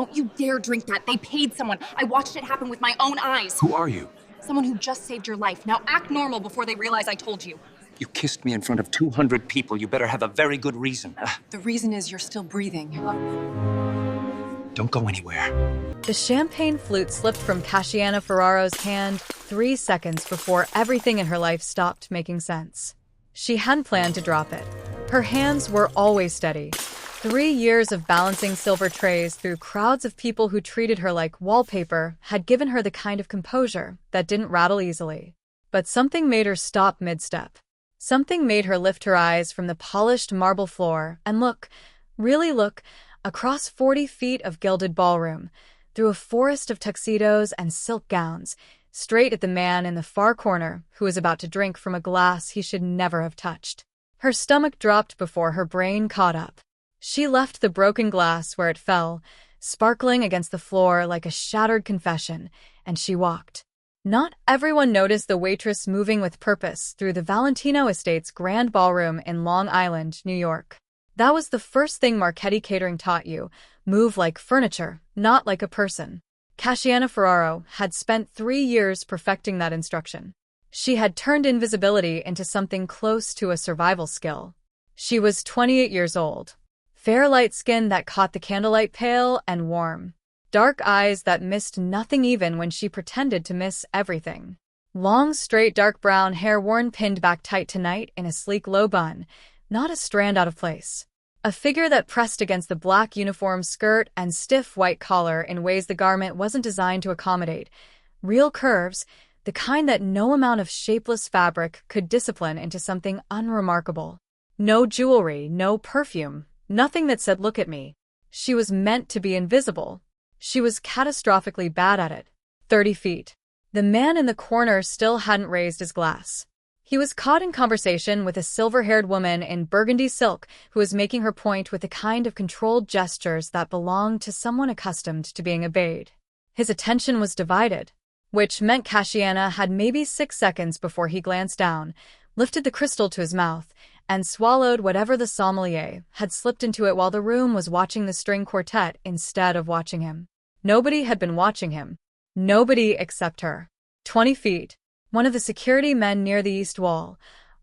Don't you dare drink that. They paid someone. I watched it happen with my own eyes. Who are you? Someone who just saved your life. Now act normal before they realize I told you. You kissed me in front of 200 people. You better have a very good reason. The reason is you're still breathing. Don't go anywhere. The champagne flute slipped from Cassiana Ferraro's hand 3 seconds before everything in her life stopped making sense. She hadn't planned to drop it. Her hands were always steady. 3 years of balancing silver trays through crowds of people who treated her like wallpaper had given her the kind of composure that didn't rattle easily. But something made her stop mid-step. Something made her lift her eyes from the polished marble floor and look, really look, across 40 feet of gilded ballroom, through a forest of tuxedos and silk gowns, straight at the man in the far corner who was about to drink from a glass he should never have touched. Her stomach dropped before her brain caught up. She left the broken glass where it fell, sparkling against the floor like a shattered confession, and she walked. Not everyone noticed the waitress moving with purpose through the Valentino Estate's grand ballroom in Long Island, New York. That was the first thing Marchetti Catering taught you: move like furniture, not like a person. Cassiana Ferraro had spent 3 years perfecting that instruction. She had turned invisibility into something close to a survival skill. She was 28 years old. Fair light skin that caught the candlelight pale and warm. Dark eyes that missed nothing even when she pretended to miss everything. Long, straight, dark brown hair worn pinned back tight tonight in a sleek low bun, not a strand out of place. A figure that pressed against the black uniform skirt and stiff white collar in ways the garment wasn't designed to accommodate. Real curves, the kind that no amount of shapeless fabric could discipline into something unremarkable. No jewelry, no perfume, nothing that said, "Look at me." She was meant to be invisible. She was catastrophically bad at it. 30 feet. The man in the corner still hadn't raised his glass. He was caught in conversation with a silver-haired woman in burgundy silk who was making her point with the kind of controlled gestures that belonged to someone accustomed to being obeyed. His attention was divided, which meant Cassiana had maybe 6 seconds before he glanced down, lifted the crystal to his mouth, and swallowed whatever the sommelier had slipped into it while the room was watching the string quartet instead of watching him. Nobody had been watching him. Nobody except her. 20 feet. One of the security men near the east wall,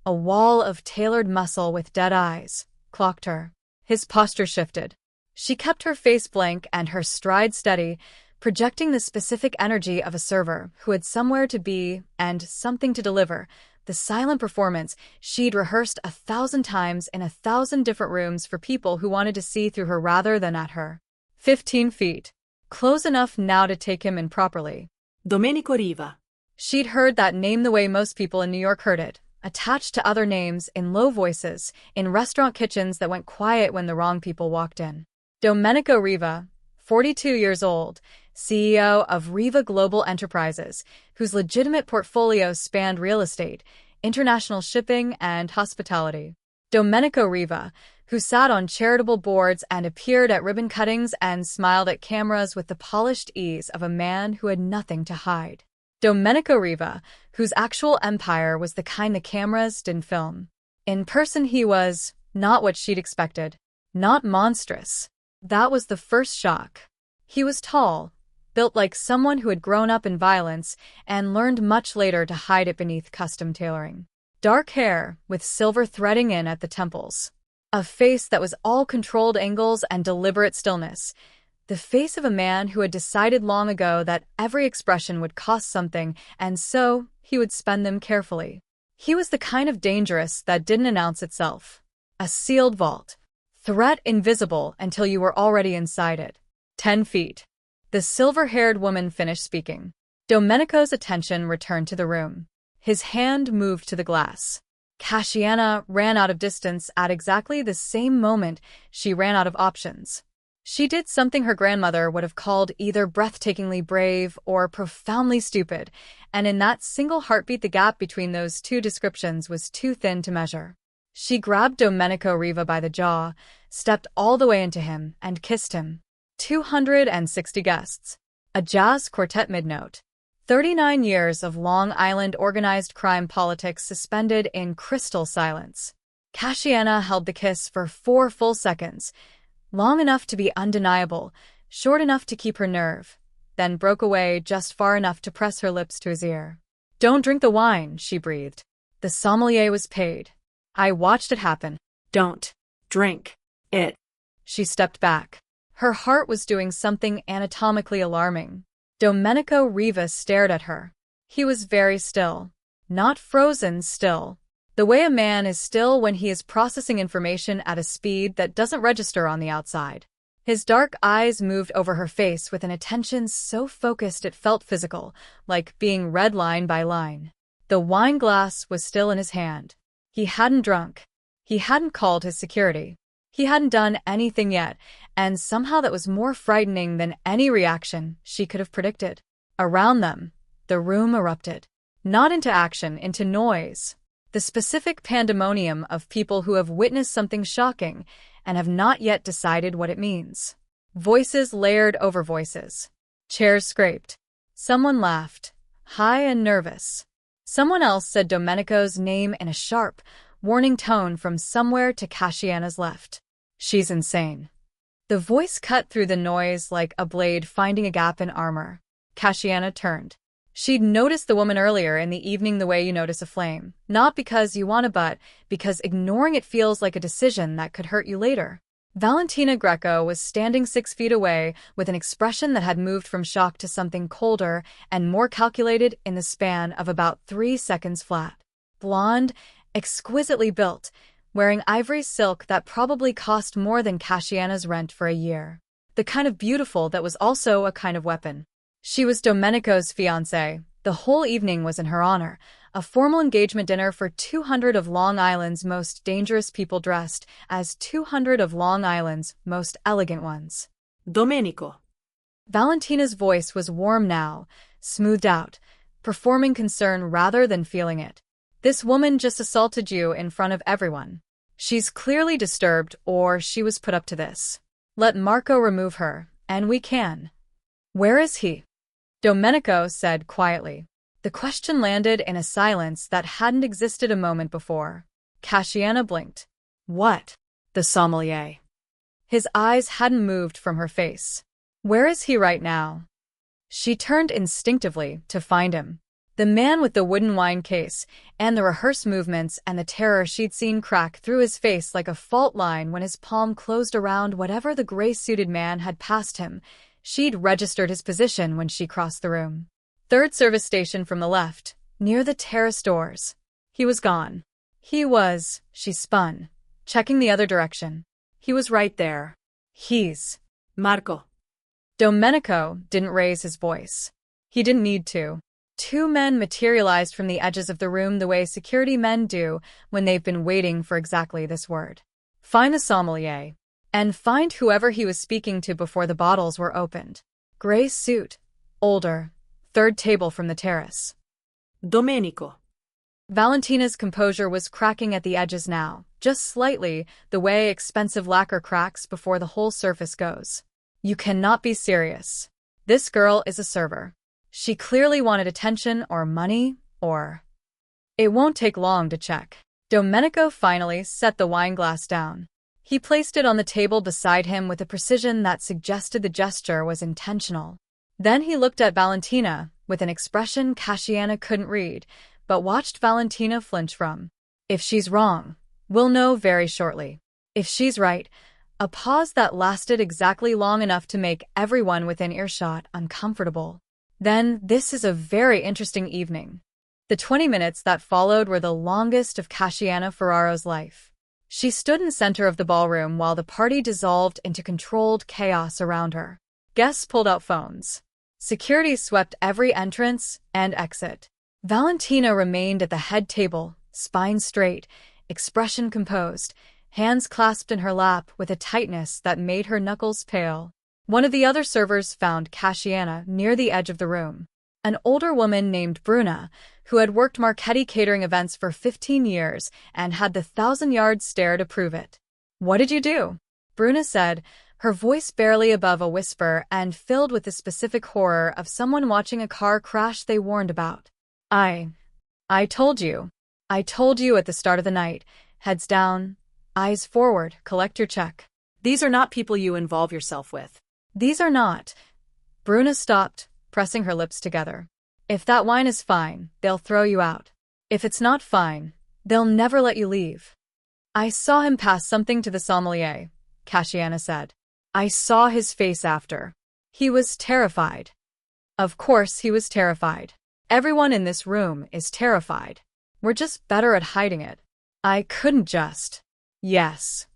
a wall of tailored muscle with dead eyes, clocked her. His posture shifted. She kept her face blank and her stride steady, projecting the specific energy of a server who had somewhere to be and something to deliver, the silent performance she'd rehearsed 1,000 times in 1,000 different rooms for people who wanted to see through her rather than at her. 15 feet. Close enough now to take him in properly. Domenico Riva. She'd heard that name the way most people in New York heard it, attached to other names in low voices, in restaurant kitchens that went quiet when the wrong people walked in. Domenico Riva, 42 years old, CEO of Riva Global Enterprises, whose legitimate portfolio spanned real estate, international shipping, and hospitality. Domenico Riva, who sat on charitable boards and appeared at ribbon cuttings and smiled at cameras with the polished ease of a man who had nothing to hide. Domenico Riva, whose actual empire was the kind the cameras didn't film. In person he was not what she'd expected. Not monstrous. That was the first shock. He was tall, built like someone who had grown up in violence and learned much later to hide it beneath custom tailoring. Dark hair, with silver threading in at the temples. A face that was all controlled angles and deliberate stillness. The face of a man who had decided long ago that every expression would cost something, and so he would spend them carefully. He was the kind of dangerous that didn't announce itself. A sealed vault. Threat invisible until you were already inside it. 10 feet. The silver-haired woman finished speaking. Domenico's attention returned to the room. His hand moved to the glass. Cassiana ran out of distance at exactly the same moment she ran out of options. She did something her grandmother would have called either breathtakingly brave or profoundly stupid, and in that single heartbeat the gap between those two descriptions was too thin to measure. She grabbed Domenico Riva by the jaw, stepped all the way into him, and kissed him. 260 guests. A jazz quartet mid-note. 39 years of Long Island organized crime politics suspended in crystal silence. Cassiana held the kiss for 4 full seconds, long enough to be undeniable, short enough to keep her nerve, then broke away just far enough to press her lips to his ear. "Don't drink the wine," she breathed. "The sommelier was paid. I watched it happen." Don't drink it. She stepped back. Her heart was doing something anatomically alarming. Domenico Rivas stared at her. He was very still. Not frozen still. The way a man is still when he is processing information at a speed that doesn't register on the outside. His dark eyes moved over her face with an attention so focused it felt physical, like being read line by line. The wine glass was still in his hand. He hadn't drunk. He hadn't called his security. He hadn't done anything yet, and somehow that was more frightening than any reaction she could have predicted. Around them, the room erupted. Not into action, into noise. The specific pandemonium of people who have witnessed something shocking and have not yet decided what it means. Voices layered over voices. Chairs scraped. Someone laughed, high and nervous. Someone else said Domenico's name in a sharp, warning tone from somewhere to Cassiana's left. "She's insane." The voice cut through the noise like a blade finding a gap in armor. Cassiana turned. She'd noticed the woman earlier in the evening the way you notice a flame. Not because you want to, but because ignoring it feels like a decision that could hurt you later. Valentina Greco was standing 6 feet away with an expression that had moved from shock to something colder and more calculated in the span of about 3 seconds flat. Blonde, exquisitely built, wearing ivory silk that probably cost more than Cassiana's rent for a year. The kind of beautiful that was also a kind of weapon. She was Domenico's fiancée. The whole evening was in her honor, a formal engagement dinner for 200 of Long Island's most dangerous people dressed as 200 of Long Island's most elegant ones. Domenico. Valentina's voice was warm now, smoothed out, performing concern rather than feeling it. "This woman just assaulted you in front of everyone. She's clearly disturbed, or she was put up to this. Let Marco remove her, and we can." "Where is he?" Domenico said quietly. The question landed in a silence that hadn't existed a moment before. Cassiana blinked. "What?" "The sommelier." His eyes hadn't moved from her face. "Where is he right now?" She turned instinctively to find him. The man with the wooden wine case, and the rehearsed movements and the terror she'd seen crack through his face like a fault line when his palm closed around whatever the gray-suited man had passed him. She'd registered his position when she crossed the room. Third service station from the left, near the terrace doors. He was gone. She spun, checking the other direction. He was right there. He's Marco. Domenico didn't raise his voice. He didn't need to. 2 men materialized from the edges of the room the way security men do when they've been waiting for exactly this word. Find the sommelier. And find whoever he was speaking to before the bottles were opened. Gray suit. Older. Third table from the terrace. Domenico. Valentina's composure was cracking at the edges now, just slightly, the way expensive lacquer cracks before the whole surface goes. You cannot be serious. This girl is a server. She clearly wanted attention or money, or... It won't take long to check. Domenico finally set the wine glass down. He placed it on the table beside him with a precision that suggested the gesture was intentional. Then he looked at Valentina with an expression Cassiana couldn't read, but watched Valentina flinch from. If she's wrong, we'll know very shortly. If she's right, a pause that lasted exactly long enough to make everyone within earshot uncomfortable. Then this is a very interesting evening. The 20 minutes that followed were the longest of Cassiana Ferraro's life. She stood in the center of the ballroom while the party dissolved into controlled chaos around her. Guests pulled out phones. Security swept every entrance and exit. Valentina remained at the head table, spine straight, expression composed, hands clasped in her lap with a tightness that made her knuckles pale. One of the other servers found Cassiana near the edge of the room. An older woman named Bruna, who had worked Marchetti catering events for 15 years and had the 1,000-yard stare to prove it. "What did you do?" Bruna said, her voice barely above a whisper and filled with the specific horror of someone watching a car crash they warned about. I told you. I told you at the start of the night. Heads down, eyes forward, collect your check." These are not people you involve yourself with. These are not. Bruna stopped, pressing her lips together. If that wine is fine, they'll throw you out. If it's not fine, they'll never let you leave. I saw him pass something to the sommelier, Cassiana said. I saw his face after. He was terrified. Of course he was terrified. Everyone in this room is terrified. We're just better at hiding it. I couldn't just. Yes.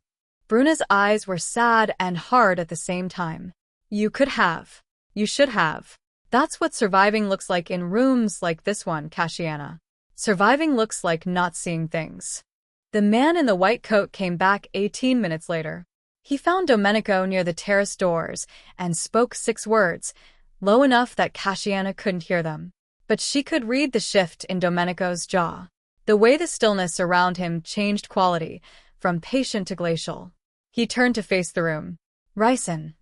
Bruna's eyes were sad and hard at the same time. You could have. You should have. That's what surviving looks like in rooms like this one, Cassiana. Surviving looks like not seeing things. The man in the white coat came back 18 minutes later. He found Domenico near the terrace doors and spoke 6 words, low enough that Cassiana couldn't hear them. But she could read the shift in Domenico's jaw. The way the stillness around him changed quality, from patient to glacial. He turned to face the room. Ricin,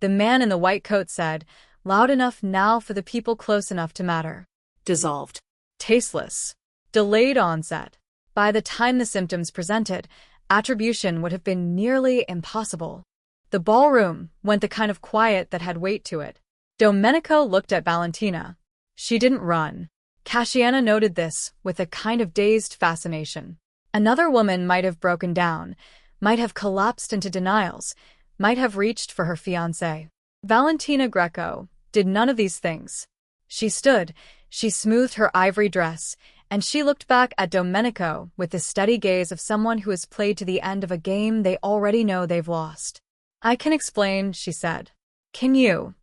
the man in the white coat said, loud enough now for the people close enough to matter. Dissolved. Tasteless. Delayed onset. By the time the symptoms presented, attribution would have been nearly impossible. The ballroom went the kind of quiet that had weight to it. Domenico looked at Valentina. She didn't run. Cassiana noted this with a kind of dazed fascination. Another woman might have broken down, might have collapsed into denials, might have reached for her fiancé. Valentina Greco did none of these things. She stood, she smoothed her ivory dress, and she looked back at Domenico with the steady gaze of someone who has played to the end of a game they already know they've lost. I can explain, she said. Can you?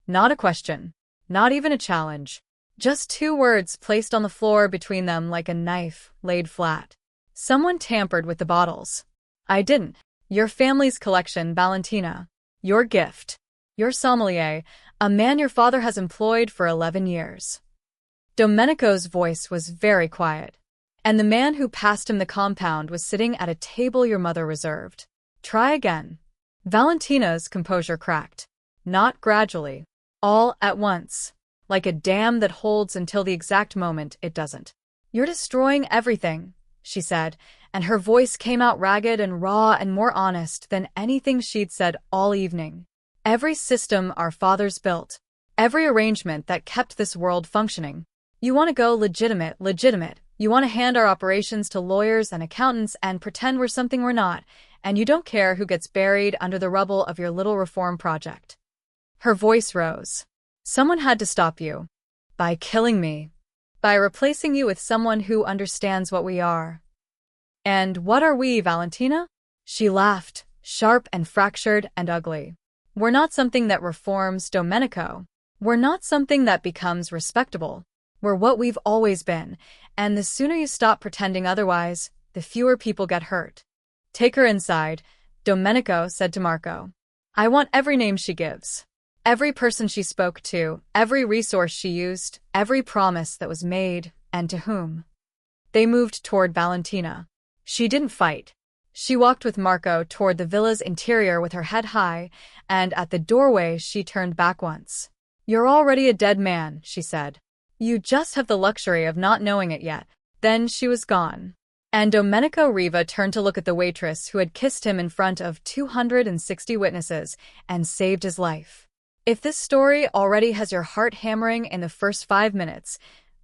Not a question. Not even a challenge. Just 2 words placed on the floor between them like a knife laid flat. Someone tampered with the bottles. I didn't. Your family's collection, Valentina. Your gift. Your sommelier, a man your father has employed for 11 years. Domenico's voice was very quiet. And the man who passed him the compound was sitting at a table your mother reserved. Try again. Valentina's composure cracked. Not gradually. All at once. Like a dam that holds until the exact moment it doesn't. You're destroying everything, she said, and her voice came out ragged and raw and more honest than anything she'd said all evening. Every system our fathers built. Every arrangement that kept this world functioning. You want to go legitimate. You want to hand our operations to lawyers and accountants and pretend we're something we're not, and you don't care who gets buried under the rubble of your little reform project. Her voice rose. Someone had to stop you. By killing me. By replacing you with someone who understands what we are. And what are we, Valentina? She laughed, sharp and fractured and ugly. We're not something that reforms, Domenico. We're not something that becomes respectable. We're what we've always been, and the sooner you stop pretending otherwise, the fewer people get hurt. Take her inside, Domenico said to Marco. I want every name she gives. Every person she spoke to, every resource she used, every promise that was made, and to whom. They moved toward Valentina. She didn't fight. She walked with Marco toward the villa's interior with her head high, and at the doorway she turned back once. You're already a dead man, she said. You just have the luxury of not knowing it yet. Then she was gone. And Domenico Riva turned to look at the waitress who had kissed him in front of 260 witnesses and saved his life. If this story already has your heart hammering in the first 5 minutes,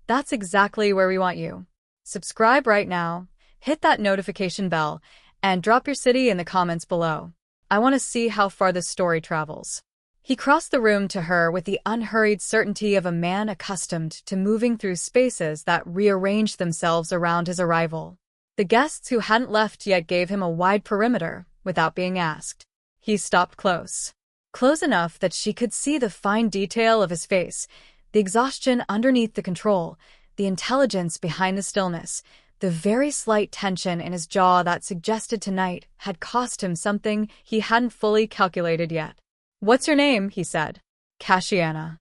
that's exactly where we want you. Subscribe right now, hit that notification bell, and drop your city in the comments below. I want to see how far this story travels. He crossed the room to her with the unhurried certainty of a man accustomed to moving through spaces that rearranged themselves around his arrival. The guests who hadn't left yet gave him a wide perimeter without being asked. He stopped close. Close enough that she could see the fine detail of his face, the exhaustion underneath the control, the intelligence behind the stillness, the very slight tension in his jaw that suggested tonight had cost him something he hadn't fully calculated yet. What's your name? He said. Cassiana.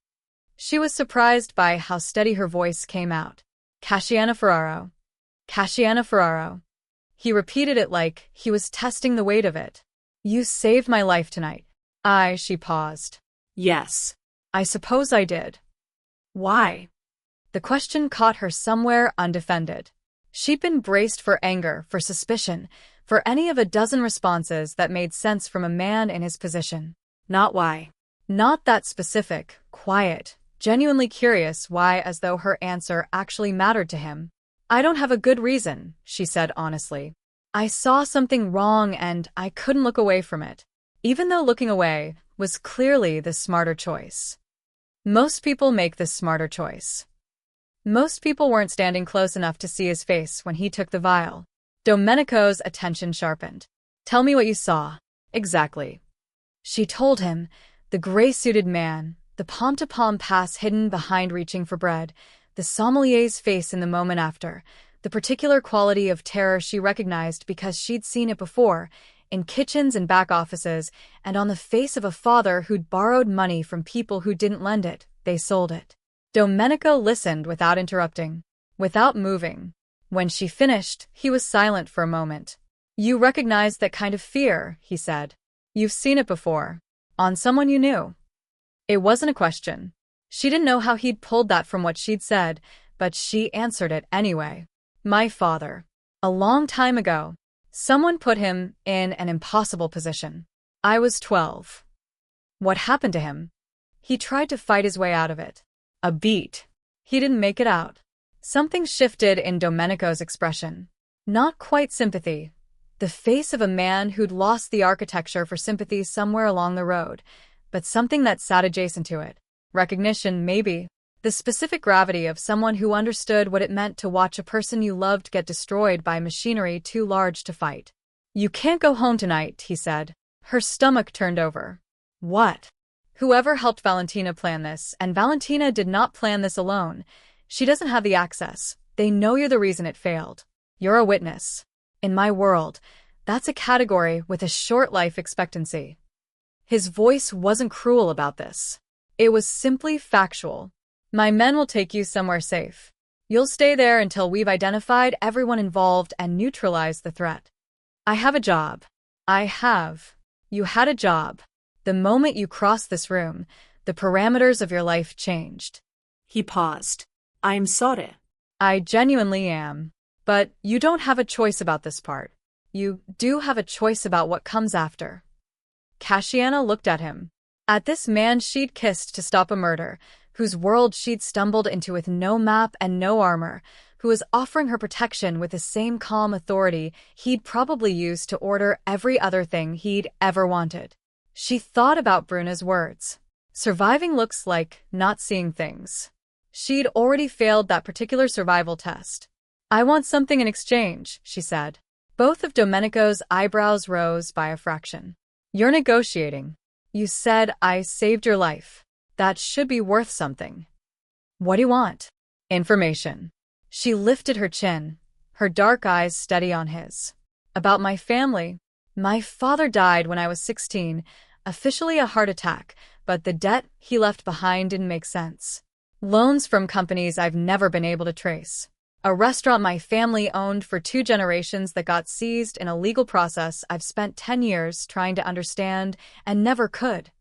She was surprised by how steady her voice came out. Cassiana Ferraro. Cassiana Ferraro. He repeated it like he was testing the weight of it. You saved my life tonight. She paused. Yes. I suppose I did. Why? The question caught her somewhere undefended. She'd been braced for anger, for suspicion, for any of a dozen responses that made sense from a man in his position. Not why. Not that specific, quiet, genuinely curious why, as though her answer actually mattered to him. I don't have a good reason, she said honestly. I saw something wrong and I couldn't look away from it, even though looking away was clearly the smarter choice. Most people make the smarter choice. Most people weren't standing close enough to see his face when he took the vial. Domenico's attention sharpened. Tell me what you saw. Exactly. She told him, the gray-suited man, the palm-to-palm pass hidden behind reaching for bread, the sommelier's face in the moment after, the particular quality of terror she recognized because she'd seen it before, in kitchens and back offices, and on the face of a father who'd borrowed money from people who didn't lend it, they sold it. Domenico listened without interrupting, without moving. When she finished, he was silent for a moment. You recognize that kind of fear, he said. You've seen it before. On someone you knew. It wasn't a question. She didn't know how he'd pulled that from what she'd said, but she answered it anyway. My father. A long time ago. Someone put him in an impossible position. I was 12. What happened to him? He tried to fight his way out of it. A beat. He didn't make it out. Something shifted in Domenico's expression. Not quite sympathy. The face of a man who'd lost the architecture for sympathy somewhere along the road, but something that sat adjacent to it. Recognition, maybe. The specific gravity of someone who understood what it meant to watch a person you loved get destroyed by machinery too large to fight. You can't go home tonight, he said. Her stomach turned over. What? Whoever helped Valentina plan this, and Valentina did not plan this alone. She doesn't have the access. They know you're the reason it failed. You're a witness. In my world, that's a category with a short life expectancy. His voice wasn't cruel about this. It was simply factual. My men will take you somewhere safe. You'll stay there until we've identified everyone involved and neutralized the threat. I have a job. I have. You had a job. The moment you crossed this room, the parameters of your life changed. He paused. I'm sorry. I genuinely am. But you don't have a choice about this part. You do have a choice about what comes after. Cassiana looked at him. At this man she'd kissed to stop a murder, whose world she'd stumbled into with no map and no armor, who was offering her protection with the same calm authority he'd probably used to order every other thing he'd ever wanted. She thought about Bruna's words. Surviving looks like not seeing things. She'd already failed that particular survival test. I want something in exchange, she said. Both of Domenico's eyebrows rose by a fraction. You're negotiating. You said I saved your life. That should be worth something. What do you want? Information. She lifted her chin, her dark eyes steady on his. About my family. My father died when I was 16, officially a heart attack, but the debt he left behind didn't make sense. Loans from companies I've never been able to trace. A restaurant my family owned for 2 generations that got seized in a legal process I've spent 10 years trying to understand and never could.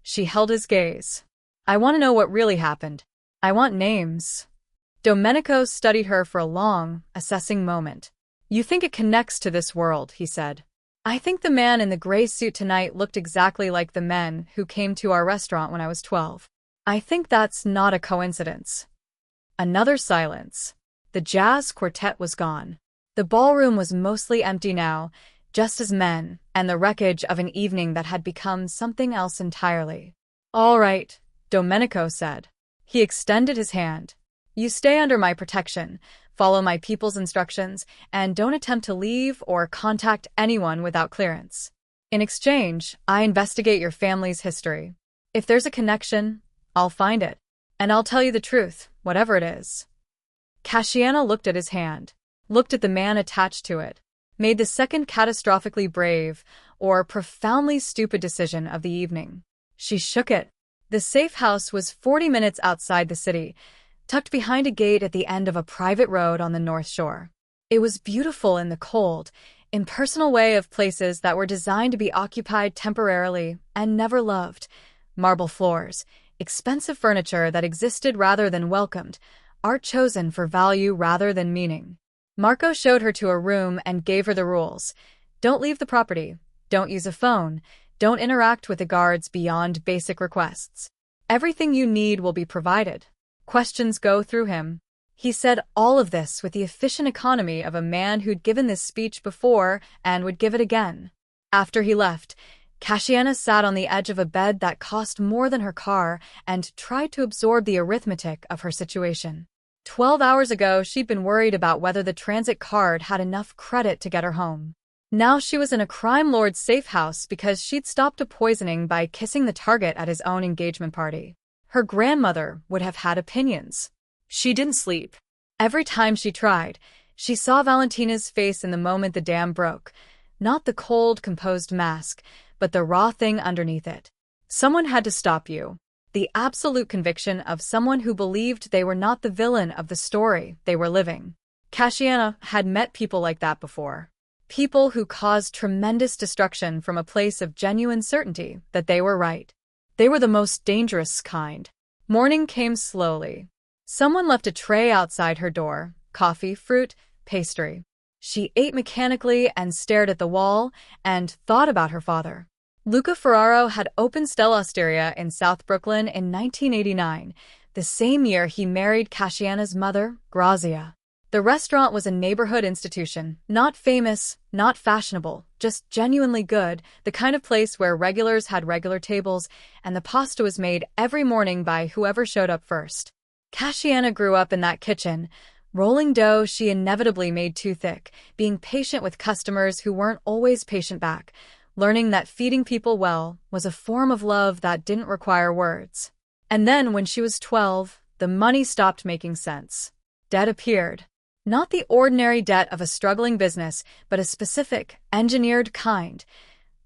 She held his gaze. I want to know what really happened. I want names. Domenico studied her for a long, assessing moment. You think it connects to this world, he said. I think the man in the gray suit tonight looked exactly like the men who came to our restaurant when I was 12. I think that's not a coincidence. Another silence. The jazz quartet was gone. The ballroom was mostly empty now, just as men, and the wreckage of an evening that had become something else entirely. All right, Domenico said. He extended his hand. You stay under my protection, follow my people's instructions, and don't attempt to leave or contact anyone without clearance. In exchange, I investigate your family's history. If there's a connection, I'll find it. And I'll tell you the truth, whatever it is. Cassiana looked at his hand, looked at the man attached to it, made the second catastrophically brave or profoundly stupid decision of the evening. She shook it. The safe house was 40 minutes outside the city, tucked behind a gate at the end of a private road on the North Shore. It was beautiful in the cold, impersonal way of places that were designed to be occupied temporarily and never loved. Marble floors, expensive furniture that existed rather than welcomed, art chosen for value rather than meaning. Marco showed her to a room and gave her the rules. Don't leave the property. Don't use a phone. Don't interact with the guards beyond basic requests. Everything you need will be provided. Questions go through him. He said all of this with the efficient economy of a man who'd given this speech before and would give it again. After he left, Cassiana sat on the edge of a bed that cost more than her car and tried to absorb the arithmetic of her situation. 12 hours ago, she'd been worried about whether the transit card had enough credit to get her home. Now she was in a crime lord's safe house because she'd stopped a poisoning by kissing the target at his own engagement party. Her grandmother would have had opinions. She didn't sleep. Every time she tried, she saw Valentina's face in the moment the dam broke. Not the cold, composed mask, but the raw thing underneath it. Someone had to stop you. The absolute conviction of someone who believed they were not the villain of the story they were living. Cassiana had met people like that before. People who caused tremendous destruction from a place of genuine certainty that they were right. They were the most dangerous kind. Morning came slowly. Someone left a tray outside her door, coffee, fruit, pastry. She ate mechanically and stared at the wall and thought about her father. Luca Ferraro had opened Stella Osteria in South Brooklyn in 1989, the same year he married Cassiana's mother, Grazia. The restaurant was a neighborhood institution, not famous, not fashionable, just genuinely good, the kind of place where regulars had regular tables, and the pasta was made every morning by whoever showed up first. Cassiana grew up in that kitchen, rolling dough she inevitably made too thick, being patient with customers who weren't always patient back, learning that feeding people well was a form of love that didn't require words. And then, when she was 12, the money stopped making sense. Debt appeared. Not the ordinary debt of a struggling business, but a specific, engineered kind.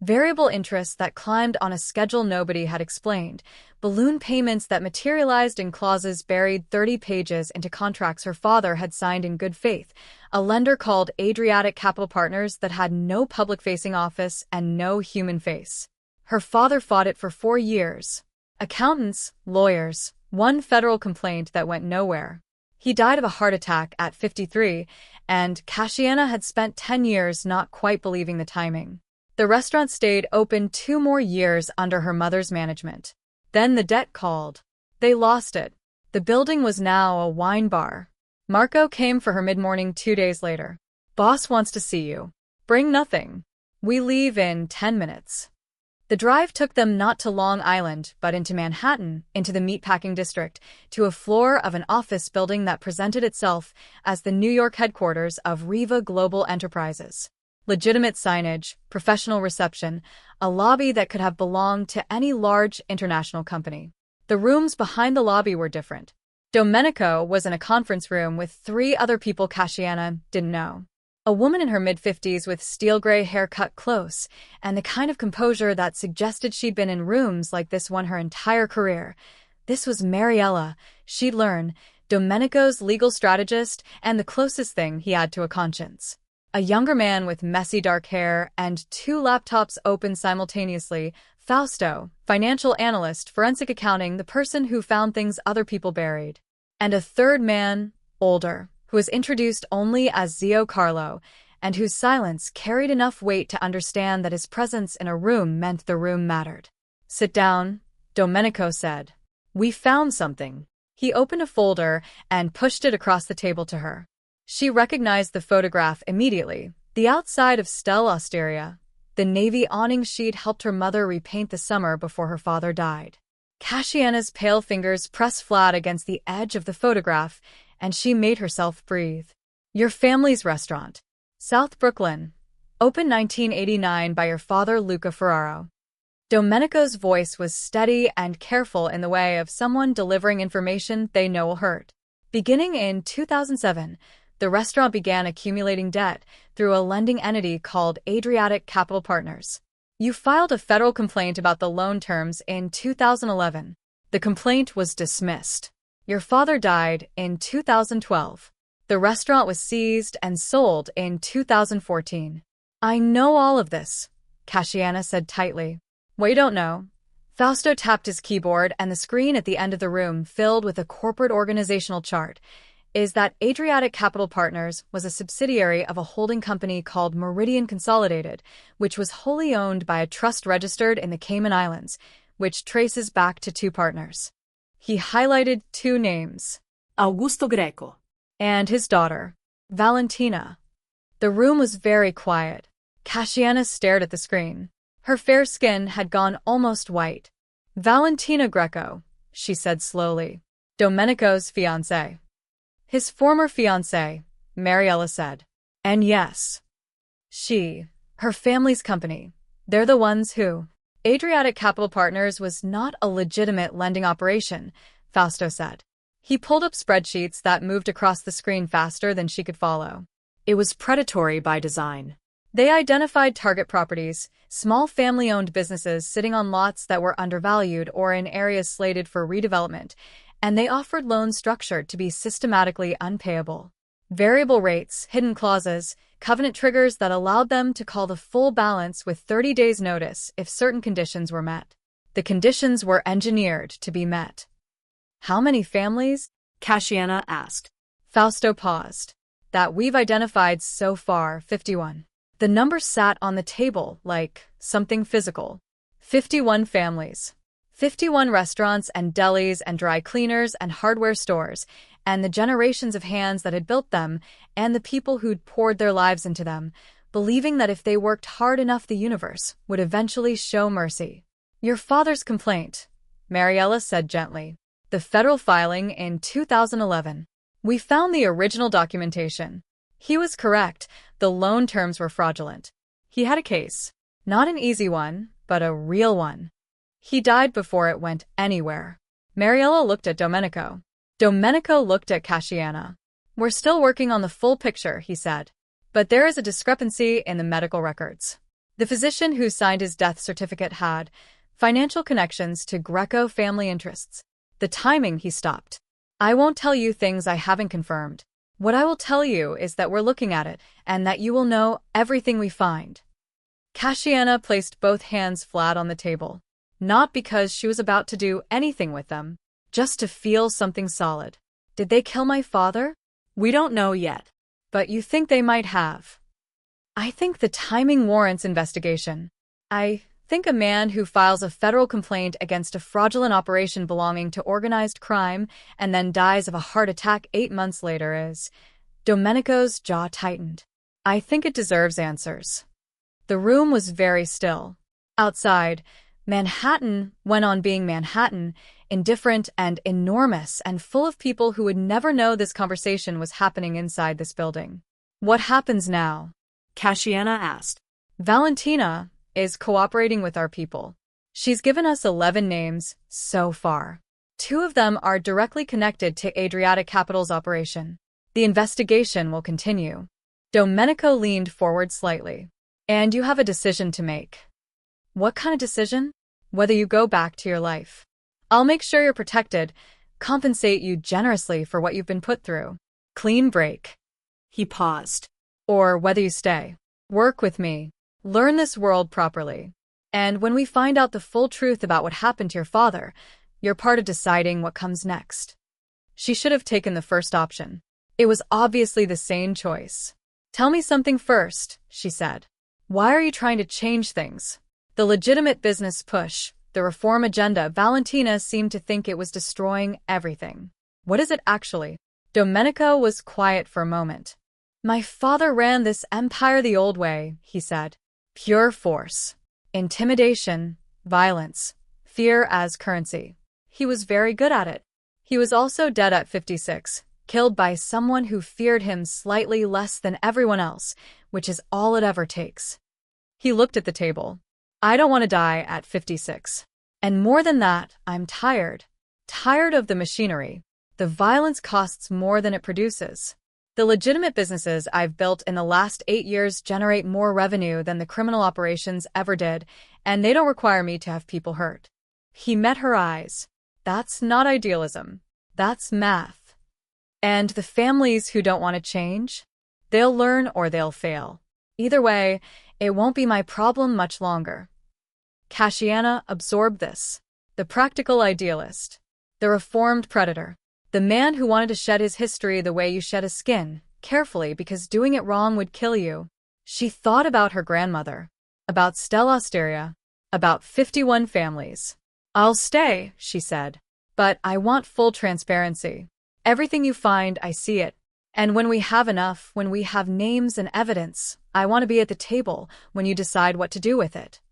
Variable interest that climbed on a schedule nobody had explained, balloon payments that materialized in clauses buried 30 pages into contracts her father had signed in good faith, a lender called Adriatic Capital Partners that had no public-facing office and no human face. Her father fought it for 4 years. Accountants, lawyers, one federal complaint that went nowhere. He died of a heart attack at 53, and Cassiana had spent 10 years not quite believing the timing. The restaurant stayed open 2 more years under her mother's management. Then the debt called. They lost it. The building was now a wine bar. Marco came for her mid-morning 2 days later. Boss wants to see you. Bring nothing. We leave in 10 minutes. The drive took them not to Long Island, but into Manhattan, into the meatpacking district, to a floor of an office building that presented itself as the New York headquarters of Riva Global Enterprises. Legitimate signage, professional reception, a lobby that could have belonged to any large international company. The rooms behind the lobby were different. Domenico was in a conference room with 3 other people Cassiana didn't know. A woman in her mid-50s with steel gray hair cut close, and the kind of composure that suggested she'd been in rooms like this one her entire career. This was Mariella, she'd learn, Domenico's legal strategist and the closest thing he had to a conscience. A younger man with messy dark hair and 2 laptops open simultaneously, Fausto, financial analyst, forensic accounting, the person who found things other people buried. And a third man, older, who was introduced only as Zio Carlo, and whose silence carried enough weight to understand that his presence in a room meant the room mattered. Sit down, Domenico said. We found something. He opened a folder and pushed it across the table to her. She recognized the photograph immediately, the outside of Stella Osteria, the navy awning she'd helped her mother repaint the summer before her father died. Cassiana's pale fingers pressed flat against the edge of the photograph, and she made herself breathe. Your family's restaurant. South Brooklyn. Opened 1989 by your father Luca Ferraro. Domenico's voice was steady and careful in the way of someone delivering information they know will hurt. Beginning in 2007, the restaurant began accumulating debt through a lending entity called Adriatic Capital Partners. You filed a federal complaint about the loan terms in 2011. The complaint was dismissed. Your father died in 2012. The restaurant was seized and sold in 2014. I know all of this, Cassiana said tightly. What you don't know. Fausto tapped his keyboard and the screen at the end of the room filled with a corporate organizational chart. is that Adriatic Capital Partners was a subsidiary of a holding company called Meridian Consolidated, which was wholly owned by a trust registered in the Cayman Islands, which traces back to two partners. He highlighted two names, Augusto Greco. and his daughter, Valentina. The room was very quiet. Cassiana stared at the screen. Her fair skin had gone almost white. Valentina Greco, she said slowly. Domenico's fiancée. His former fiancée, Mariella said. And yes, her family's company. They're the ones who. Adriatic Capital Partners was not a legitimate lending operation, Fausto said. He pulled up spreadsheets that moved across the screen faster than she could follow. It was predatory by design. They identified target properties, small family-owned businesses sitting on lots that were undervalued or in areas slated for redevelopment, and they offered loans structured to be systematically unpayable. Variable rates, hidden clauses, covenant triggers that allowed them to call the full balance with 30 days' notice if certain conditions were met. The conditions were engineered to be met. How many families? Cassiana asked. Fausto paused. That we've identified so far, 51. The number sat on the table like something physical. 51 families. 51 restaurants and delis and dry cleaners and hardware stores, and the generations of hands that had built them, and the people who'd poured their lives into them, believing that if they worked hard enough the universe would eventually show mercy. Your father's complaint, Mariella said gently. The federal filing in 2011. We found the original documentation. He was correct, the loan terms were fraudulent. He had a case. Not an easy one, but a real one. He died before it went anywhere. Mariella looked at Domenico. Domenico looked at Cassiana. We're still working on the full picture, he said. But there is a discrepancy in the medical records. The physician who signed his death certificate had financial connections to Greco family interests. The timing, he stopped. I won't tell you things I haven't confirmed. What I will tell you is that we're looking at it, and that you will know everything we find. Cassiana placed both hands flat on the table. Not because she was about to do anything with them, just to feel something solid. Did they kill my father? We don't know yet. But you think they might have. I think the timing warrants investigation. I think a man who files a federal complaint against a fraudulent operation belonging to organized crime and then dies of a heart attack 8 months later is. Domenico's jaw tightened. I think it deserves answers. The room was very still. Outside, Manhattan went on being Manhattan, indifferent and enormous and full of people who would never know this conversation was happening inside this building. What happens now? Cassiana asked. Valentina is cooperating with our people. She's given us 11 names so far. 2 of them are directly connected to Adriatic Capital's operation. The investigation will continue. Domenico leaned forward slightly. And you have a decision to make. What kind of decision? Whether you go back to your life. I'll make sure you're protected, compensate you generously for what you've been put through. Clean break. He paused. Or whether you stay. Work with me. Learn this world properly. And when we find out the full truth about what happened to your father, you're part of deciding what comes next. She should have taken the first option. It was obviously the sane choice. Tell me something first, she said. Why are you trying to change things? The legitimate business push, the reform agenda, Valentina seemed to think it was destroying everything. What is it actually? Domenico was quiet for a moment. My father ran this empire the old way, he said. Pure force. Intimidation, violence, fear as currency. He was very good at it. He was also dead at 56, killed by someone who feared him slightly less than everyone else, which is all it ever takes. He looked at the table. I don't want to die at 56. And more than that, I'm tired. Tired of the machinery. The violence costs more than it produces. The legitimate businesses I've built in the last 8 years generate more revenue than the criminal operations ever did, and they don't require me to have people hurt. He met her eyes. That's not idealism. That's math. And the families who don't want to change? They'll learn or they'll fail. Either way, it won't be my problem much longer. Cassiana absorbed this. The practical idealist. The reformed predator. The man who wanted to shed his history the way you shed a skin, carefully because doing it wrong would kill you. She thought about her grandmother, about Stella Osteria, about 51 families. I'll stay, she said. But I want full transparency. Everything you find, I see it. And when we have enough, when we have names and evidence, I want to be at the table when you decide what to do with it.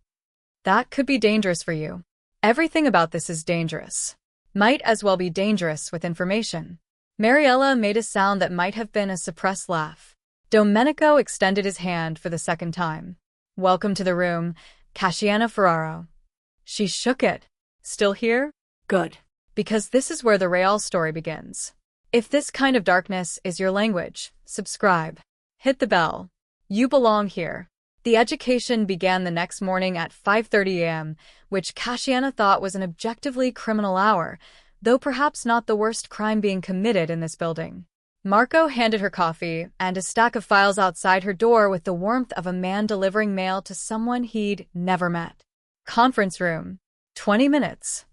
That could be dangerous for you. Everything about this is dangerous. Might as well be dangerous with information. Mariella made a sound that might have been a suppressed laugh. Domenico extended his hand for the second time. Welcome to the room, Cassiana Ferraro. She shook it. Still here? Good. Because this is where the real story begins. If this kind of darkness is your language, subscribe. Hit the bell. You belong here. The education began the next morning at 5:30 a.m., which Cassiana thought was an objectively criminal hour, though perhaps not the worst crime being committed in this building. Marco handed her coffee and a stack of files outside her door with the warmth of a man delivering mail to someone he'd never met. Conference room. 20 minutes.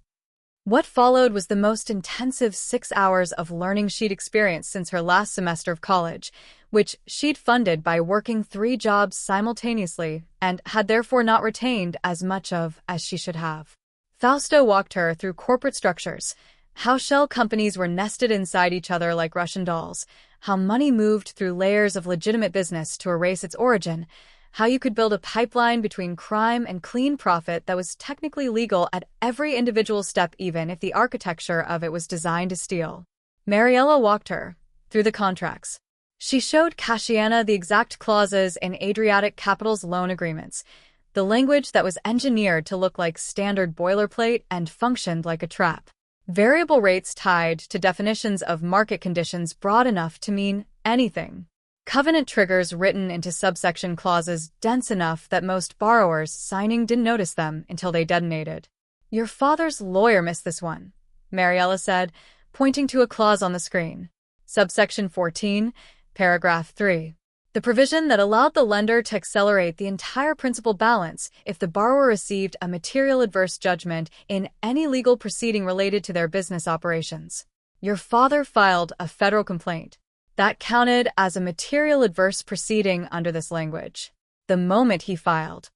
What followed was the most intensive 6 hours of learning she'd experienced since her last semester of college, which she'd funded by working 3 jobs simultaneously and had therefore not retained as much of as she should have. Fausto walked her through corporate structures, how shell companies were nested inside each other like Russian dolls, how money moved through layers of legitimate business to erase its origin, how you could build a pipeline between crime and clean profit that was technically legal at every individual step even if the architecture of it was designed to steal. Mariella walked her through the contracts. She showed Cassiana the exact clauses in Adriatic Capital's loan agreements, the language that was engineered to look like standard boilerplate and functioned like a trap. Variable rates tied to definitions of market conditions broad enough to mean anything. Covenant triggers written into subsection clauses dense enough that most borrowers signing didn't notice them until they detonated. Your father's lawyer missed this one, Mariella said, pointing to a clause on the screen. Subsection 14, paragraph 3. The provision that allowed the lender to accelerate the entire principal balance if the borrower received a material adverse judgment in any legal proceeding related to their business operations. Your father filed a federal complaint. That counted as a material adverse proceeding under this language. The moment he filed.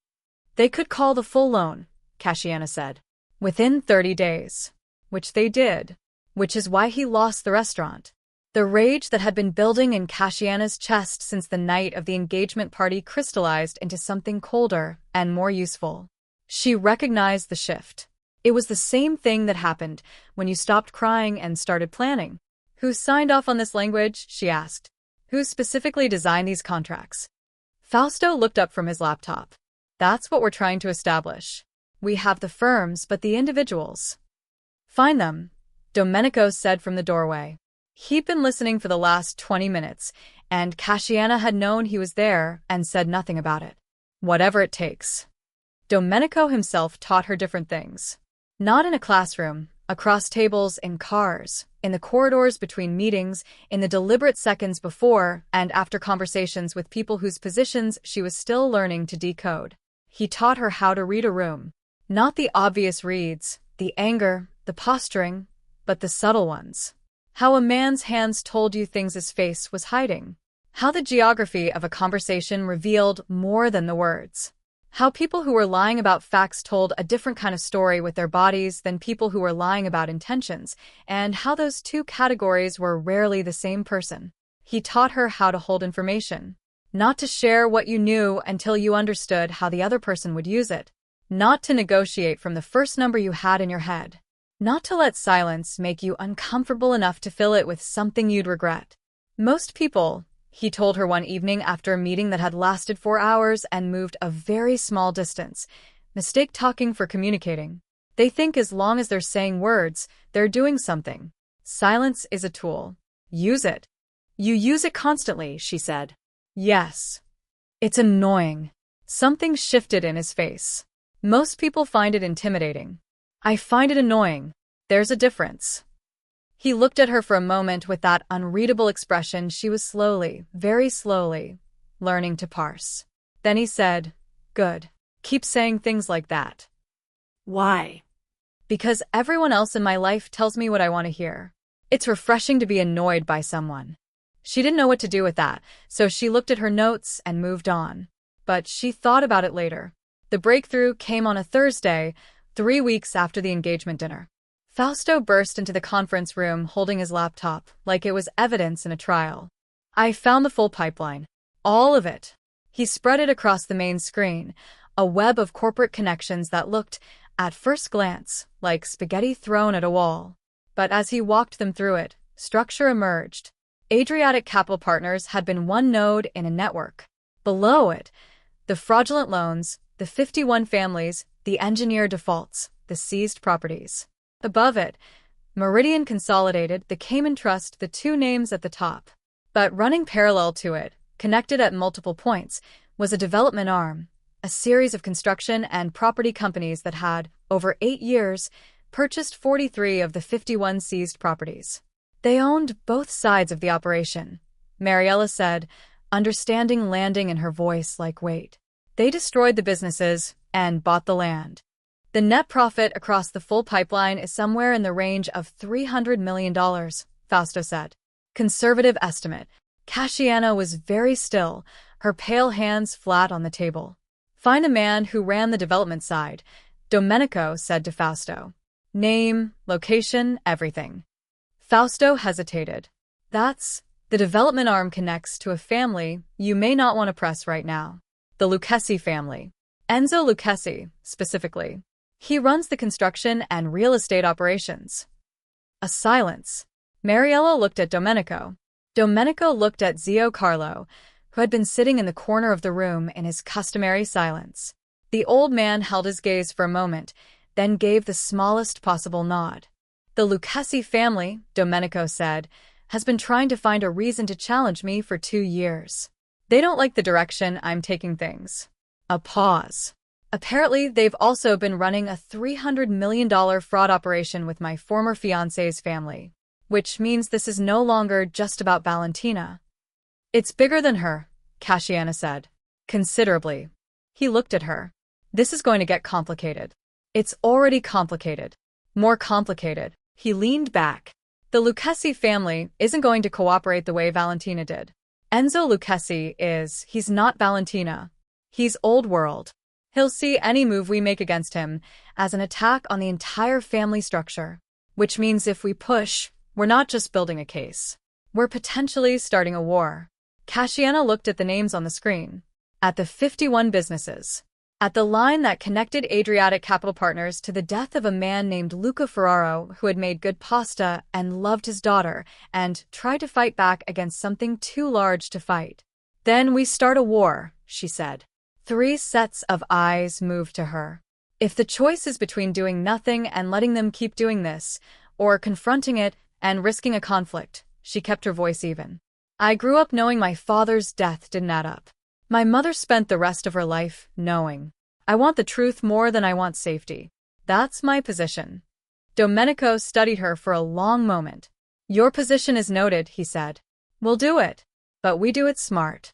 They could call the full loan, Cassiana said. Within 30 days. Which they did. Which is why he lost the restaurant. The rage that had been building in Cassiana's chest since the night of the engagement party crystallized into something colder and more useful. She recognized the shift. It was the same thing that happened when you stopped crying and started planning. Who signed off on this language? She asked. Who specifically designed these contracts? Fausto looked up from his laptop. That's what we're trying to establish. We have the firms, but the individuals. Find them, Domenico said from the doorway. He'd been listening for the last 20 minutes, and Cassiana had known he was there and said nothing about it. Whatever it takes. Domenico himself taught her different things. Not in a classroom, across tables, in cars, in the corridors between meetings, in the deliberate seconds before and after conversations with people whose positions she was still learning to decode. He taught her how to read a room. Not the obvious reads, the anger, the posturing, but the subtle ones. How a man's hands told you things his face was hiding. How the geography of a conversation revealed more than the words. How people who were lying about facts told a different kind of story with their bodies than people who were lying about intentions, and how those two categories were rarely the same person. He taught her how to hold information. Not to share what you knew until you understood how the other person would use it. Not to negotiate from the first number you had in your head. Not to let silence make you uncomfortable enough to fill it with something you'd regret. Most people, he told her one evening after a meeting that had lasted 4 hours and moved a very small distance, mistake talking for communicating. They think as long as they're saying words, they're doing something. Silence is a tool. Use it. You use it constantly, she said. Yes. It's annoying. Something shifted in his face. Most people find it intimidating. I find it annoying. There's a difference. He looked at her for a moment with that unreadable expression she was slowly, very slowly, learning to parse. Then he said, Good. Keep saying things like that. Why? Because everyone else in my life tells me what I want to hear. It's refreshing to be annoyed by someone. She didn't know what to do with that, so she looked at her notes and moved on. But she thought about it later. The breakthrough came on a Thursday, 3 weeks after the engagement dinner. Fausto burst into the conference room holding his laptop like it was evidence in a trial. I found the full pipeline. All of it. He spread it across the main screen, a web of corporate connections that looked, at first glance, like spaghetti thrown at a wall. But as he walked them through it, structure emerged. Adriatic Capital Partners had been one node in a network. Below it, the fraudulent loans, the 51 families, the engineer defaults, the seized properties. Above it, Meridian Consolidated, the Cayman Trust, the two names at the top. But running parallel to it, connected at multiple points, was a development arm, a series of construction and property companies that had, over 8 years, purchased 43 of the 51 seized properties. They owned both sides of the operation, Mariella said, understanding landing in her voice like weight. They destroyed the businesses and bought the land. The net profit across the full pipeline is somewhere in the range of $300 million, Fausto said. Conservative estimate. Cassiana was very still, her pale hands flat on the table. Find the man who ran the development side, Domenico said to Fausto. Name, location, everything. Fausto hesitated. The development arm connects to a family you may not want to press right now. The Lucchesi family. Enzo Lucchesi, specifically. He runs the construction and real estate operations. A silence. Mariella looked at Domenico. Domenico looked at Zio Carlo, who had been sitting in the corner of the room in his customary silence. The old man held his gaze for a moment, then gave the smallest possible nod. The Lucchesi family, Domenico said, has been trying to find a reason to challenge me for 2 years. They don't like the direction I'm taking things. A pause. Apparently, they've also been running a $300 million fraud operation with my former fiancé's family, which means this is no longer just about Valentina. It's bigger than her, Cassiana said. Considerably. He looked at her. This is going to get complicated. It's already complicated. More complicated. He leaned back. The Lucchesi family isn't going to cooperate the way Valentina did. Enzo Lucchesi he's not Valentina. He's old world. He'll see any move we make against him as an attack on the entire family structure. Which means if we push, we're not just building a case. We're potentially starting a war. Cassiana looked at the names on the screen. At the 51 businesses. At the line that connected Adriatic Capital Partners to the death of a man named Luca Ferraro who had made good pasta and loved his daughter and tried to fight back against something too large to fight. Then we start a war, she said. 3 sets of eyes moved to her. If the choice is between doing nothing and letting them keep doing this, or confronting it and risking a conflict, she kept her voice even. I grew up knowing my father's death didn't add up. My mother spent the rest of her life knowing. I want the truth more than I want safety. That's my position. Domenico studied her for a long moment. Your position is noted, he said. We'll do it. But we do it smart.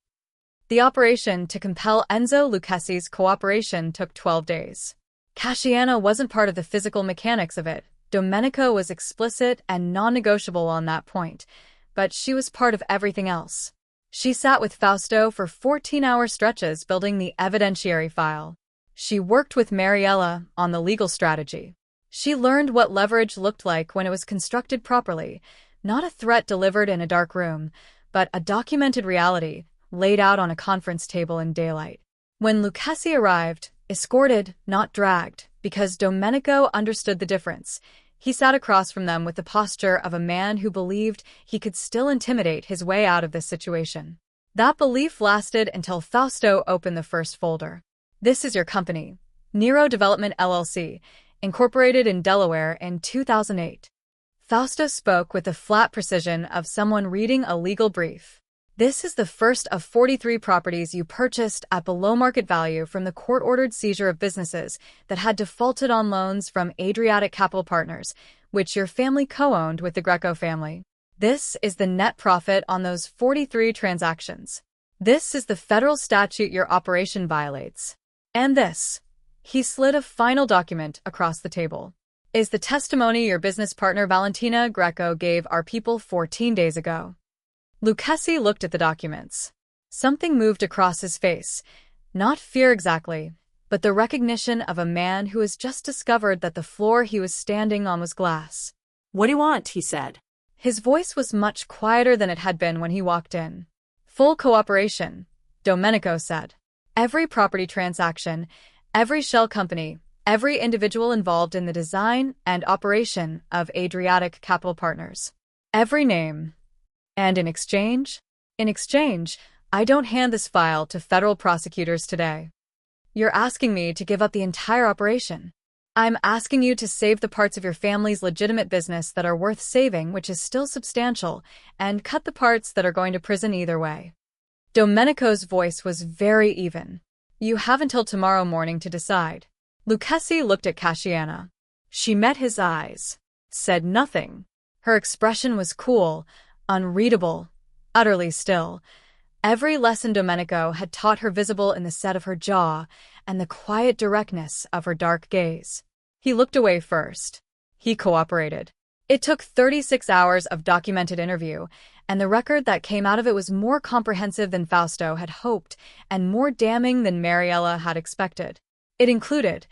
The operation to compel Enzo Lucchesi's cooperation took 12 days. Cassiana wasn't part of the physical mechanics of it. Domenico was explicit and non-negotiable on that point, but she was part of everything else. She sat with Fausto for 14-hour stretches building the evidentiary file. She worked with Mariella on the legal strategy. She learned what leverage looked like when it was constructed properly, not a threat delivered in a dark room, but a documented reality laid out on a conference table in daylight. When Lucchesi arrived, escorted, not dragged, because Domenico understood the difference, he sat across from them with the posture of a man who believed he could still intimidate his way out of this situation. That belief lasted until Fausto opened the first folder. This is your company, Nero Development LLC, incorporated in Delaware in 2008. Fausto spoke with the flat precision of someone reading a legal brief. This is the first of 43 properties you purchased at below market value from the court-ordered seizure of businesses that had defaulted on loans from Adriatic Capital Partners, which your family co-owned with the Greco family. This is the net profit on those 43 transactions. This is the federal statute your operation violates. And this. He slid a final document across the table. is the testimony your business partner Valentina Greco gave our people 14 days ago. Lucchesi looked at the documents. Something moved across his face. Not fear exactly, but the recognition of a man who has just discovered that the floor he was standing on was glass. What do you want? He said. His voice was much quieter than it had been when he walked in. Full cooperation, Domenico said. Every property transaction, every shell company, every individual involved in the design and operation of Adriatic Capital Partners. Every name. And in exchange? In exchange, I don't hand this file to federal prosecutors today. You're asking me to give up the entire operation. I'm asking you to save the parts of your family's legitimate business that are worth saving, which is still substantial, and cut the parts that are going to prison either way. Domenico's voice was very even. You have until tomorrow morning to decide. Lucchesi looked at Cassiana. She met his eyes, said nothing. Her expression was cool, unreadable, utterly still. Every lesson Domenico had taught her visible in the set of her jaw and the quiet directness of her dark gaze. He looked away first. He cooperated. It took 36 hours of documented interview, and the record that came out of it was more comprehensive than Fausto had hoped and more damning than Mariella had expected. It included,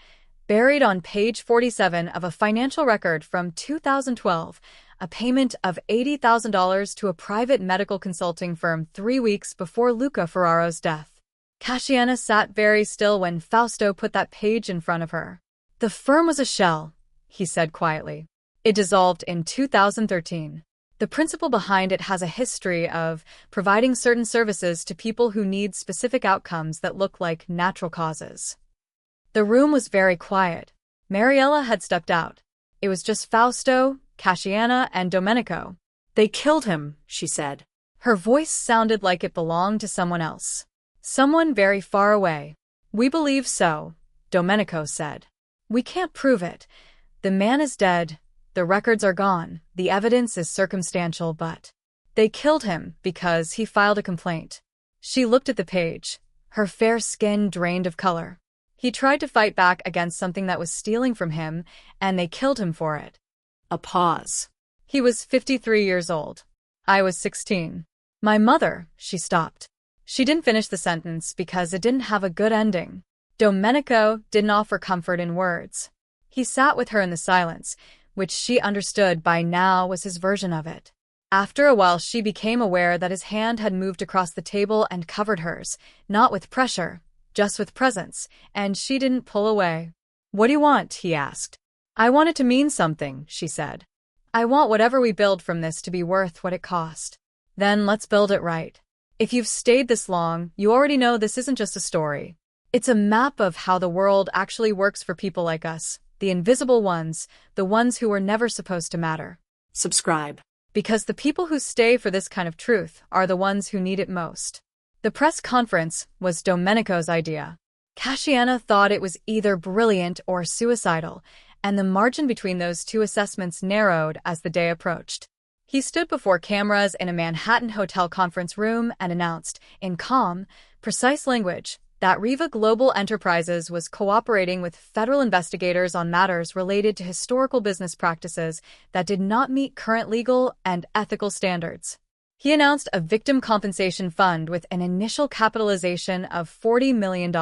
buried on page 47 of a financial record from 2012, a payment of $80,000 to a private medical consulting firm 3 weeks before Luca Ferraro's death. Cassiana sat very still when Fausto put that page in front of her. The firm was a shell, he said quietly. It dissolved in 2013. The principle behind it has a history of providing certain services to people who need specific outcomes that look like natural causes. The room was very quiet. Mariella had stepped out. It was just Fausto, Cassiana, and Domenico. They killed him, she said. Her voice sounded like it belonged to someone else. Someone very far away. We believe so, Domenico said. We can't prove it. The man is dead. The records are gone. The evidence is circumstantial, but they killed him because he filed a complaint. She looked at the page, her fair skin drained of color. He tried to fight back against something that was stealing from him, and they killed him for it. A pause. He was 53 years old. I was 16. My mother, she stopped. She didn't finish the sentence because it didn't have a good ending. Domenico didn't offer comfort in words. He sat with her in the silence, which she understood by now was his version of it. After a while, she became aware that his hand had moved across the table and covered hers, not with pressure, just with presence, and she didn't pull away. What do you want? He asked. I want it to mean something, she said. I want whatever we build from this to be worth what it cost. Then let's build it right. If you've stayed this long, you already know this isn't just a story. It's a map of how the world actually works for people like us, the invisible ones, the ones who were never supposed to matter. Subscribe. Because the people who stay for this kind of truth are the ones who need it most. The press conference was Domenico's idea. Cassiana thought it was either brilliant or suicidal, and the margin between those two assessments narrowed as the day approached. He stood before cameras in a Manhattan hotel conference room and announced, in calm, precise language, that Riva Global Enterprises was cooperating with federal investigators on matters related to historical business practices that did not meet current legal and ethical standards. He announced a victim compensation fund with an initial capitalization of $40 million.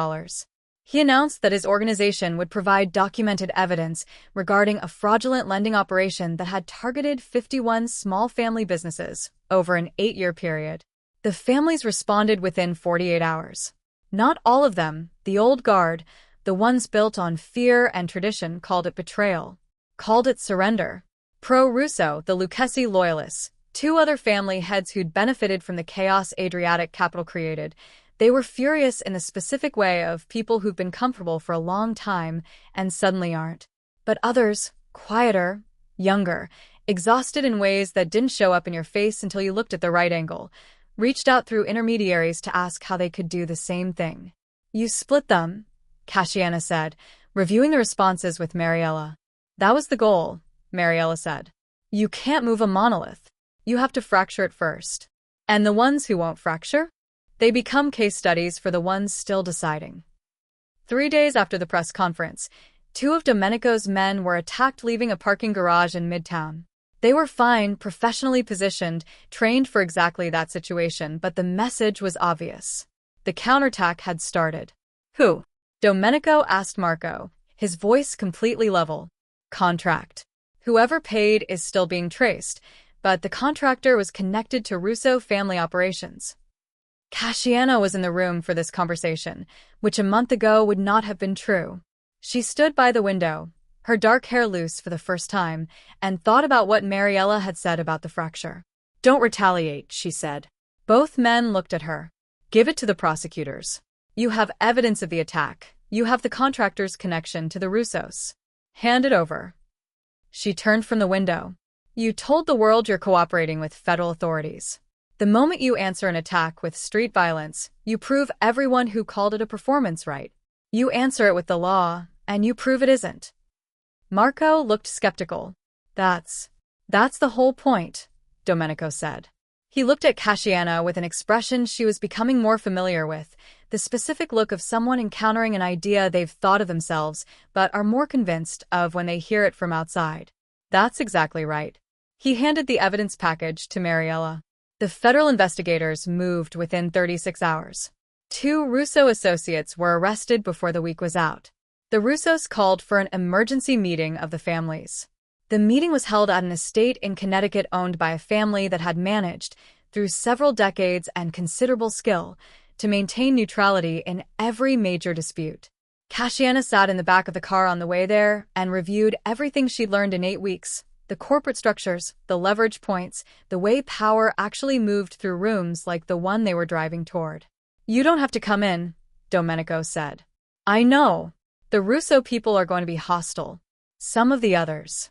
He announced that his organization would provide documented evidence regarding a fraudulent lending operation that had targeted 51 small family businesses over an 8-year period. The families responded within 48 hours. Not all of them, the old guard, the ones built on fear and tradition, called it betrayal, called it surrender. Pro Russo, the Lucchesi loyalists, 2 other family heads who'd benefited from the chaos Adriatic Capital created, they were furious in the specific way of people who've been comfortable for a long time and suddenly aren't. But others, quieter, younger, exhausted in ways that didn't show up in your face until you looked at the right angle, reached out through intermediaries to ask how they could do the same thing. You split them, Cassiana said, reviewing the responses with Mariella. That was the goal, Mariella said. You can't move a monolith. You have to fracture it first. And the ones who won't fracture? They become case studies for the ones still deciding. 3 days after the press conference, Two of Domenico's men were attacked leaving a parking garage in Midtown. They were fine, professionally positioned, trained for exactly that situation, but the message was obvious. The counterattack had started. Who? Domenico asked Marco, his voice completely level. Contract. Whoever paid is still being traced, but the contractor was connected to Russo family operations. Cassiana was in the room for this conversation, which a month ago would not have been true. She stood by the window, her dark hair loose for the first time, and thought about what Mariella had said about the fracture. Don't retaliate, she said. Both men looked at her. Give it to the prosecutors. You have evidence of the attack. You have the contractor's connection to the Russos. Hand it over. She turned from the window. You told the world you're cooperating with federal authorities. The moment you answer an attack with street violence, you prove everyone who called it a performance right. You answer it with the law, and you prove it isn't. Marco looked skeptical. That's the whole point, Domenico said. He looked at Cassiana with an expression she was becoming more familiar with, the specific look of someone encountering an idea they've thought of themselves but are more convinced of when they hear it from outside. That's exactly right. He handed the evidence package to Mariella. The federal investigators moved within 36 hours. 2 Russo associates were arrested before the week was out. The Russos called for an emergency meeting of the families. The meeting was held at an estate in Connecticut owned by a family that had managed, through several decades and considerable skill, to maintain neutrality in every major dispute. Cassiana sat in the back of the car on the way there and reviewed everything she'd learned in 8 weeks. The corporate structures, the leverage points, the way power actually moved through rooms like the one they were driving toward. You don't have to come in, Domenico said. I know. The Russo people are going to be hostile. Some of the others.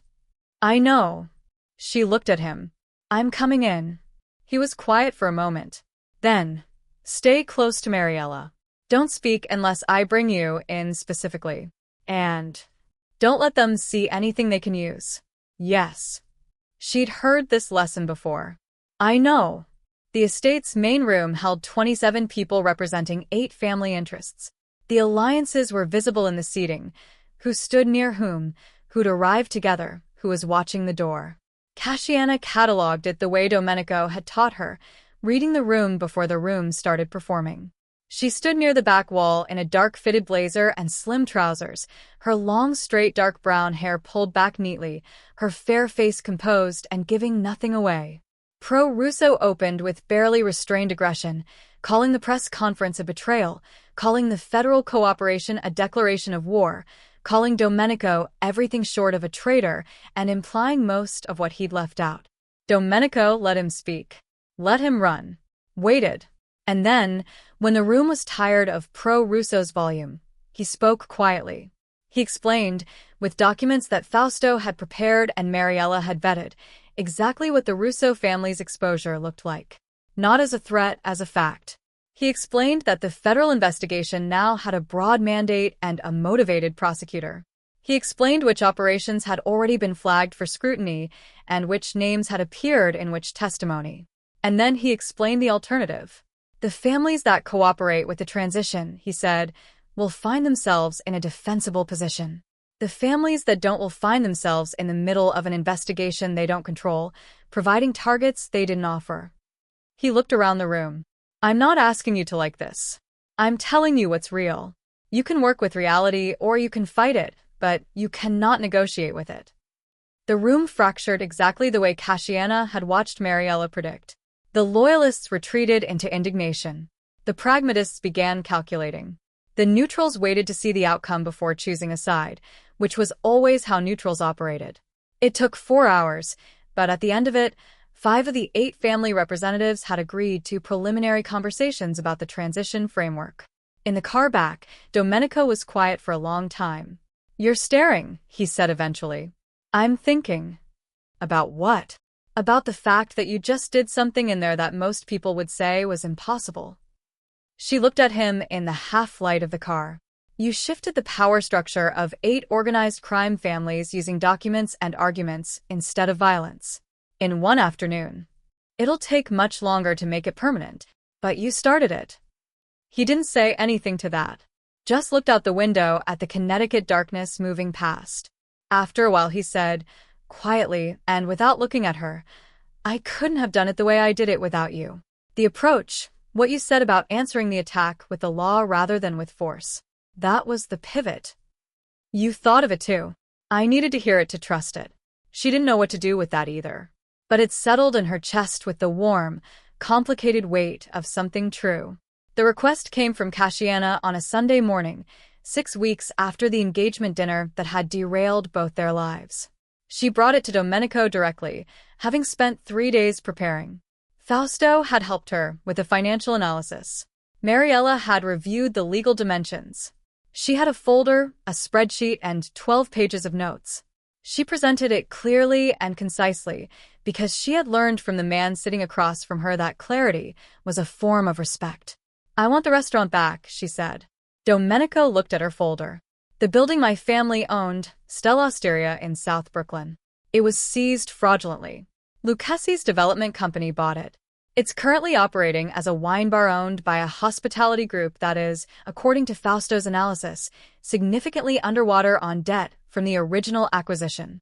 I know. She looked at him. I'm coming in. He was quiet for a moment. Then, stay close to Mariella. Don't speak unless I bring you in specifically. And don't let them see anything they can use. Yes. She'd heard this lesson before. I know. The estate's main room held 27 people representing 8 family interests. The alliances were visible in the seating, who stood near whom, who'd arrived together, who was watching the door. Cassiana catalogued it the way Domenico had taught her, reading the room before the room started performing. She stood near the back wall in a dark fitted blazer and slim trousers, her long straight dark brown hair pulled back neatly, her fair face composed and giving nothing away. Pro-Russo opened with barely restrained aggression, calling the press conference a betrayal, calling the federal cooperation a declaration of war, calling Domenico everything short of a traitor, and implying most of what he'd left out. Domenico let him speak. Let him run. Waited. And then, when the room was tired of pro-Russo's volume, he spoke quietly. He explained, with documents that Fausto had prepared and Mariella had vetted, exactly what the Russo family's exposure looked like. Not as a threat, as a fact. He explained that the federal investigation now had a broad mandate and a motivated prosecutor. He explained which operations had already been flagged for scrutiny and which names had appeared in which testimony. And then he explained the alternative. The families that cooperate with the transition, he said, will find themselves in a defensible position. The families that don't will find themselves in the middle of an investigation they don't control, providing targets they didn't offer. He looked around the room. I'm not asking you to like this. I'm telling you what's real. You can work with reality or you can fight it, but you cannot negotiate with it. The room fractured exactly the way Cassiana had watched Mariella predict. The loyalists retreated into indignation. The pragmatists began calculating. The neutrals waited to see the outcome before choosing a side, which was always how neutrals operated. It took 4 hours, but at the end of it, 5 of the 8 family representatives had agreed to preliminary conversations about the transition framework. In the car back, Domenico was quiet for a long time. You're staring, he said eventually. I'm thinking. About what? About the fact that you just did something in there that most people would say was impossible. She looked at him in the half-light of the car. You shifted the power structure of 8 organized crime families using documents and arguments instead of violence. In 1 afternoon. It'll take much longer to make it permanent, but you started it. He didn't say anything to that. just looked out the window at the Connecticut darkness moving past. After a while, he said, quietly and without looking at her, "I couldn't have done it the way I did it without you. The approach, what you said about answering the attack with the law rather than with force, that was the pivot. You thought of it too. I needed to hear it to trust it." She didn't know what to do with that either. But it settled in her chest with the warm, complicated weight of something true. The request came from Cassiana on a Sunday morning, 6 weeks after the engagement dinner that had derailed both their lives. She brought it to Domenico directly, having spent 3 days preparing. Fausto had helped her with a financial analysis. Mariella had reviewed the legal dimensions. She had a folder, a spreadsheet, and 12 pages of notes. She presented it clearly and concisely because she had learned from the man sitting across from her that clarity was a form of respect. "I want the restaurant back," she said. Domenico looked at her folder. "The building my family owned, Stella Osteria in South Brooklyn. It was seized fraudulently. Lucchese's development company bought it. It's currently operating as a wine bar owned by a hospitality group that is, according to Fausto's analysis, significantly underwater on debt from the original acquisition."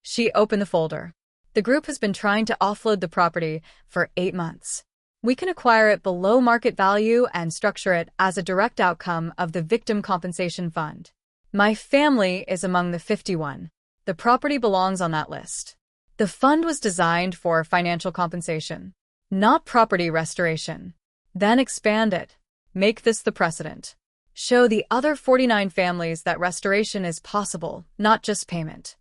She opened the folder. "The group has been trying to offload the property for 8 months. We can acquire it below market value and structure it as a direct outcome of the Victim Compensation Fund. My family is among the 51. The property belongs on that list. The fund was designed for financial compensation, not property restoration. Then expand it. Make this the precedent. Show the other 49 families that restoration is possible, not just payment."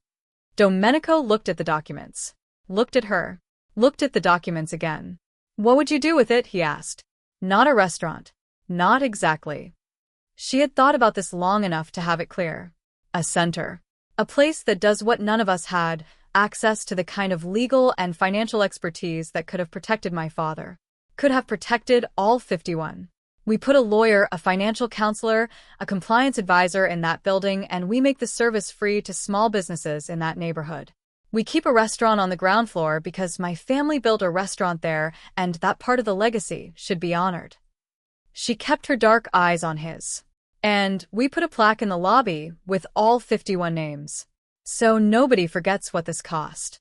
Domenico looked at the documents. Looked at her. Looked at the documents again. "What would you do with it?" he asked. "Not a restaurant." Not exactly. She had thought about this long enough to have it clear. A center. A place that does what none of us had, access to the kind of legal and financial expertise that could have protected my father. Could have protected all 51. We put a lawyer, a financial counselor, a compliance advisor in that building, and we make the service free to small businesses in that neighborhood. We keep a restaurant on the ground floor because my family built a restaurant there, and that part of the legacy should be honored. She kept her dark eyes on his. And we put a plaque in the lobby with all 51 names. So nobody forgets what this cost.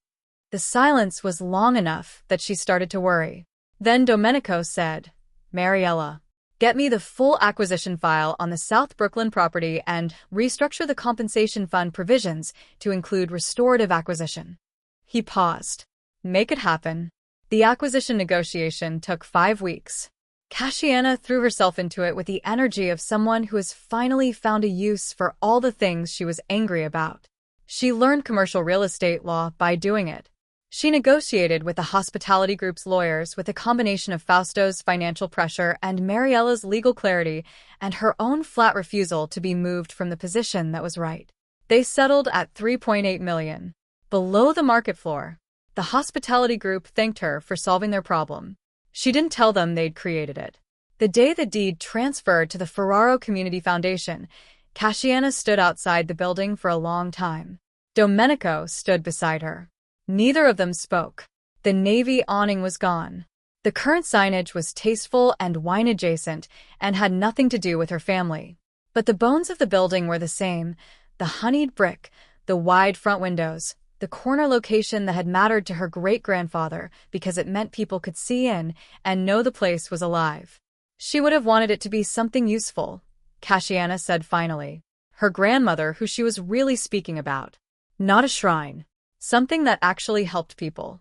The silence was long enough that she started to worry. Then Domenico said, "Mariella, get me the full acquisition file on the South Brooklyn property and restructure the compensation fund provisions to include restorative acquisition." He paused. "Make it happen." The acquisition negotiation took 5 weeks. Cassiana threw herself into it with the energy of someone who has finally found a use for all the things she was angry about. She learned commercial real estate law by doing it. She negotiated with the hospitality group's lawyers with a combination of Fausto's financial pressure and Mariella's legal clarity and her own flat refusal to be moved from the position that was right. They settled at $3.8 million. Below the market floor. The hospitality group thanked her for solving their problem. She didn't tell them they'd created it. The day the deed transferred to the Ferraro Community Foundation, Cassiana stood outside the building for a long time. Domenico stood beside her. Neither of them spoke. The navy awning was gone. The current signage was tasteful and wine-adjacent and had nothing to do with her family. But the bones of the building were the same: the honeyed brick, the wide front windows, the corner location that had mattered to her great-grandfather because it meant people could see in and know the place was alive. She would have wanted it to be something useful, Cassiana said finally. Her grandmother, who she was really speaking about. Not a shrine. Something that actually helped people.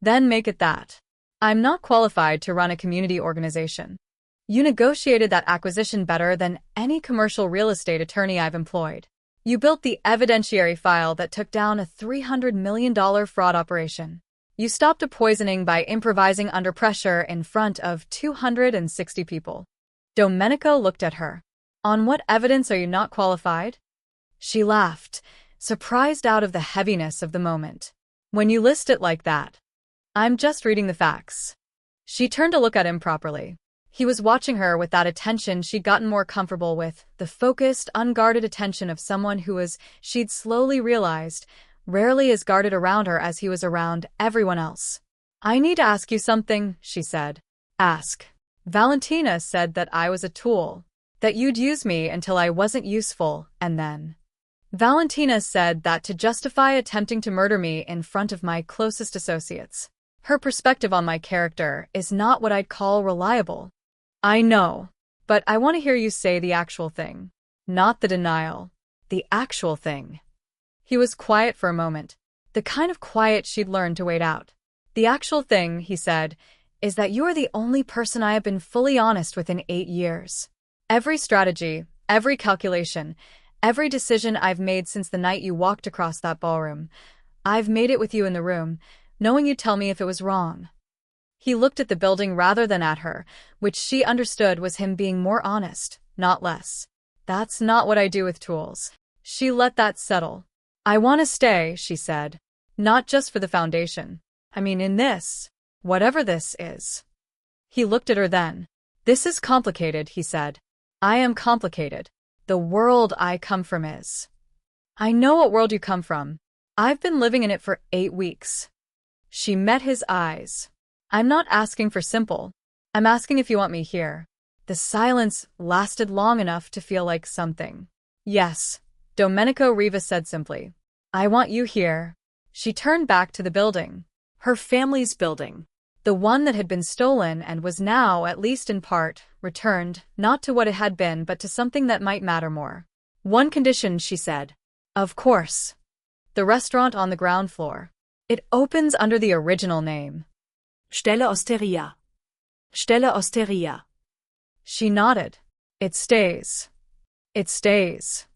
Then make it that. "I'm not qualified to run a community organization. You negotiated that acquisition better than any commercial real estate attorney I've employed. You built the evidentiary file that took down a $300 million fraud operation. You stopped a poisoning by improvising under pressure in front of 260 people." Domenico looked at her. "On what evidence are you not qualified?" She laughed, surprised out of the heaviness of the moment. "When you list it like that." "I'm just reading the facts." She turned to look at him properly. He was watching her with that attention she'd gotten more comfortable with, the focused, unguarded attention of someone who was, she'd slowly realized, rarely as guarded around her as he was around everyone else. "I need to ask you something," she said. "Ask." "Valentina said that I was a tool." That you'd use me until I wasn't useful, and then. Valentina said that to justify attempting to murder me in front of my closest associates. Her perspective on my character is not what I'd call reliable. I know, but I want to hear you say the actual thing. Not the denial. The actual thing. He was quiet for a moment, the kind of quiet she'd learned to wait out. The actual thing, he said, is that you are the only person I have been fully honest with in 8 years. Every strategy, every calculation, every decision I've made since the night you walked across that ballroom, I've made it with you in the room, knowing you'd tell me if it was wrong. He looked at the building rather than at her, which she understood was him being more honest, not less. That's not what I do with tools. She let that settle. I want to stay, she said. Not just for the foundation. I mean in this. Whatever this is. He looked at her then. This is complicated, he said. I am complicated. The world I come from is. I know what world you come from. I've been living in it for 8 weeks. She met his eyes. I'm not asking for simple. I'm asking if you want me here. The silence lasted long enough to feel like something. Yes, Domenico Riva said simply. I want you here. She turned back to the building. Her family's building. The one that had been stolen and was now, at least in part, returned, not to what it had been but to something that might matter more. One condition, she said. Of course. The restaurant on the ground floor. It opens under the original name. Stelle Osteria. Stelle Osteria. She nodded. It stays. It stays.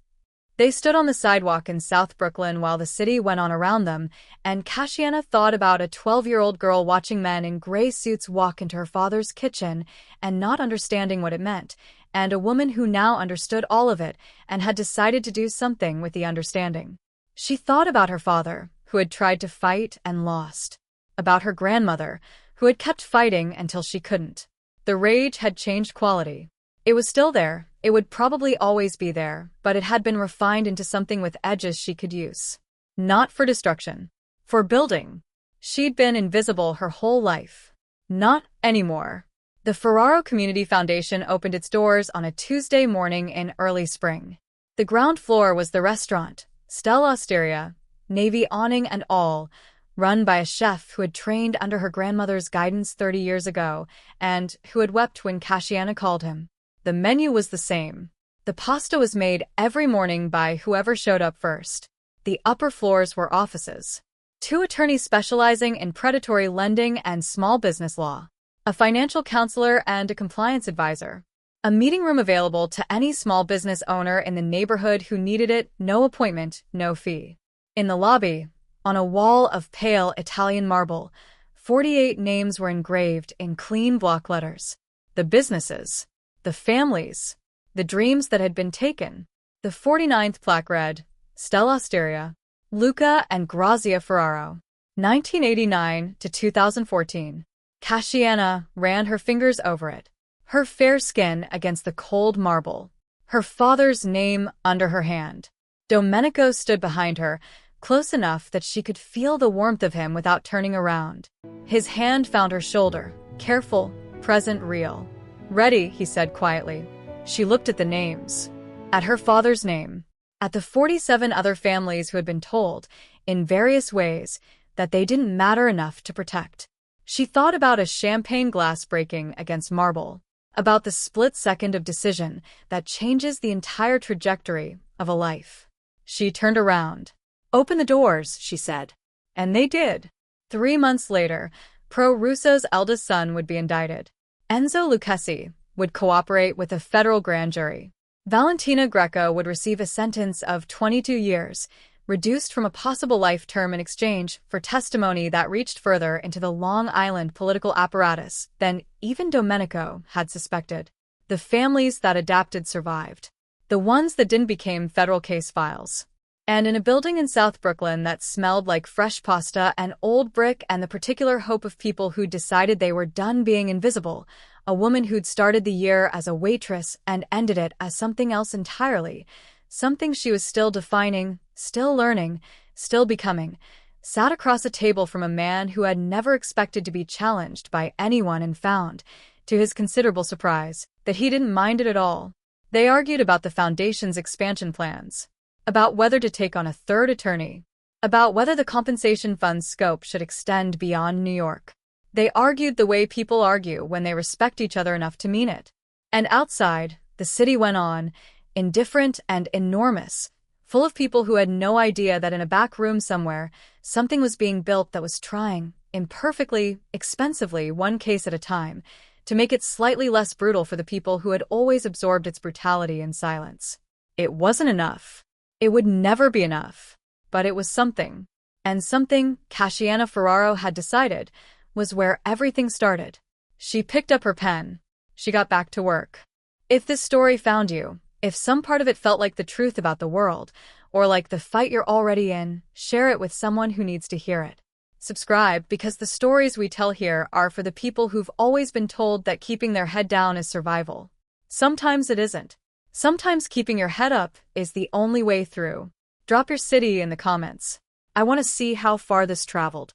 They stood on the sidewalk in South Brooklyn while the city went on around them, and Cassiana thought about a 12-year-old girl watching men in gray suits walk into her father's kitchen and not understanding what it meant, and a woman who now understood all of it and had decided to do something with the understanding. She thought about her father, who had tried to fight and lost. About her grandmother, who had kept fighting until she couldn't. The rage had changed quality. It was still there, it would probably always be there, but it had been refined into something with edges she could use. Not for destruction. For building. She'd been invisible her whole life. Not anymore. The Ferraro Community Foundation opened its doors on a Tuesday morning in early spring. The ground floor was the restaurant, Stella Osteria, navy awning and all, run by a chef who had trained under her grandmother's guidance 30 years ago, and who had wept when Cassiana called him. The menu was the same. The pasta was made every morning by whoever showed up first. The upper floors were offices. 2 attorneys specializing in predatory lending and small business law. A financial counselor and a compliance advisor. A meeting room available to any small business owner in the neighborhood who needed it, no appointment, no fee. In the lobby, on a wall of pale Italian marble, 48 names were engraved in clean block letters. The businesses. The families, the dreams that had been taken. The 49th plaque read, Stella Osteria, Luca and Grazia Ferraro, 1989 to 2014. Cassiana ran her fingers over it, her fair skin against the cold marble, her father's name under her hand. Domenico stood behind her, close enough that she could feel the warmth of him without turning around. His hand found her shoulder, careful, present, real. Ready, he said quietly. She looked at the names. At her father's name. At the 47 other families who had been told, in various ways, that they didn't matter enough to protect. She thought about a champagne glass breaking against marble. About the split second of decision that changes the entire trajectory of a life. She turned around. Open the doors, she said. And they did. 3 months later, Pro Russo's eldest son would be indicted. Enzo Lucchesi would cooperate with a federal grand jury. Valentina Greco would receive a sentence of 22 years, reduced from a possible life term in exchange for testimony that reached further into the Long Island political apparatus than even Domenico had suspected. The families that adapted survived. The ones that didn't became federal case files. And in a building in South Brooklyn that smelled like fresh pasta and old brick and the particular hope of people who decided they were done being invisible, a woman who'd started the year as a waitress and ended it as something else entirely, something she was still defining, still learning, still becoming, sat across a table from a man who had never expected to be challenged by anyone and found, to his considerable surprise, that he didn't mind it at all. They argued about the foundation's expansion plans, about whether to take on a third attorney, about whether the compensation fund's scope should extend beyond New York. They argued the way people argue when they respect each other enough to mean it. And outside, the city went on, indifferent and enormous, full of people who had no idea that in a back room somewhere, something was being built that was trying, imperfectly, expensively, one case at a time, to make it slightly less brutal for the people who had always absorbed its brutality in silence. It wasn't enough. It would never be enough. But it was something. And something, Cassiana Ferraro had decided, was where everything started. She picked up her pen. She got back to work. If this story found you, if some part of it felt like the truth about the world, or like the fight you're already in, share it with someone who needs to hear it. Subscribe, because the stories we tell here are for the people who've always been told that keeping their head down is survival. Sometimes it isn't. Sometimes keeping your head up is the only way through. Drop your city in the comments. I want to see how far this traveled.